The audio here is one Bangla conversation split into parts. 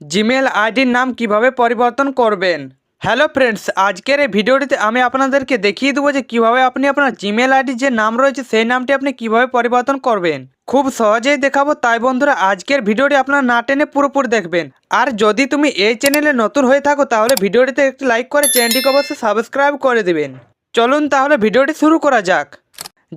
জিমেল আইডির নাম কিভাবে পরিবর্তন করবেন। হ্যালো ফ্রেন্ডস, আজকের এই ভিডিওটিতে আমি আপনাদেরকে দেখিয়ে দেবো যে কিভাবে আপনি আপনার জিমেল আইডির যে নাম রয়েছে সেই নামটি আপনি কিভাবে পরিবর্তন করবেন। খুব সহজেই দেখাবো, তাই বন্ধুরা আজকের ভিডিওটি আপনারা না টেনে পুরোপুরি দেখবেন। আর যদি তুমি এই চ্যানেলে নতুন হয়ে থাকো তাহলে ভিডিওটিতে একটি লাইক করে চ্যানেলটিকে অবশ্যই সাবস্ক্রাইব করে দেবেন। চলুন তাহলে ভিডিওটি শুরু করা যাক।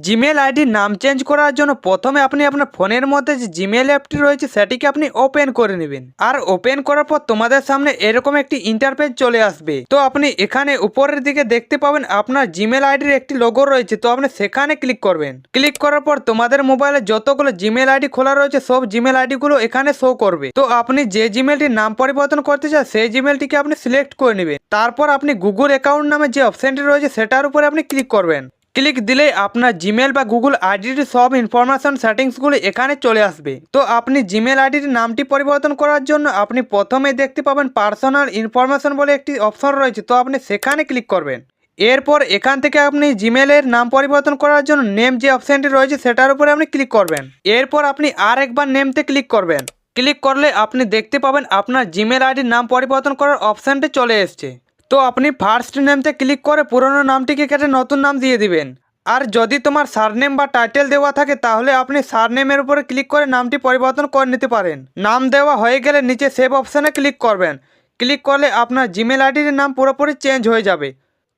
জিমেল আইডির নাম চেঞ্জ করার জন্য প্রথমে আপনি আপনার ফোনের মধ্যে যে জিমেল অ্যাপটি রয়েছে সেটিকে আপনি ওপেন করে নেবেন। আর ওপেন করার পর তোমাদের সামনে এরকম একটি ইন্টারফেস চলে আসবে। তো আপনি এখানে উপরের দিকে দেখতে পাবেন আপনার জিমেল আইডির একটি লোগো রয়েছে, তো আপনি সেখানে ক্লিক করবেন। ক্লিক করার পর তোমাদের মোবাইলে যতগুলো জিমেল আইডি খোলা রয়েছে সব জিমেল আইডিগুলো এখানে শো করবে। তো আপনি যে জিমেলটির নাম পরিবর্তন করতে চান সেই জিমেলটিকে আপনি সিলেক্ট করে নেবেন। তারপর আপনি গুগল অ্যাকাউন্ট নামে যে অপশনটি রয়েছে সেটার উপরে আপনি ক্লিক করবেন। ক্লিক দিলেই আপনার জিমেল বা গুগল আইডির সব ইনফরমেশন সেটিংসগুলো এখানে চলে আসবে। তো আপনি জিমেল আইডির নামটি পরিবর্তন করার জন্য আপনি প্রথমে দেখতে পাবেন পার্সোনাল ইনফরমেশন বলে একটি অপশন রয়েছে, তো আপনি সেখানে ক্লিক করবেন। এরপর এখান থেকে আপনি জিমেলের নাম পরিবর্তন করার জন্য নেম যে অপশনটি রয়েছে সেটার উপরে আপনি ক্লিক করবেন। এরপর আপনি আর একবার নেমতে ক্লিক করবেন। ক্লিক করলে আপনি দেখতে পাবেন আপনার জিমেল আইডির নাম পরিবর্তন করার অপশানটি চলে এসছে। তো আপনি ফার্স্ট নেমতে ক্লিক করে পুরনো নামটিকে কেটে নতুন নাম দিয়ে দিবেন। আর যদি তোমার সারনেম বা টাইটেল দেওয়া থাকে তাহলে আপনি সারনেমের উপরে ক্লিক করে নামটি পরিবর্তন করে নিতে পারেন। নাম দেওয়া হয়ে গেলে নিচে সেভ অপশানে ক্লিক করবেন। ক্লিক করলে আপনার জিমেল আইডির নাম পুরোপুরি চেঞ্জ হয়ে যাবে।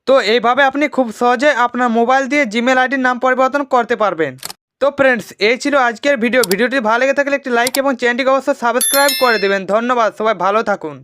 তো এইভাবে আপনি খুব সহজে আপনার মোবাইল দিয়ে জিমেল আইডির নাম পরিবর্তন করতে পারবেন। তো ফ্রেন্ডস, এই ছিল আজকের ভিডিওটি ভালো লেগে থাকলে একটি লাইক এবং চ্যানেলটিকে অবশ্যই সাবস্ক্রাইব করে দেবেন। ধন্যবাদ, সবাই ভালো থাকুন।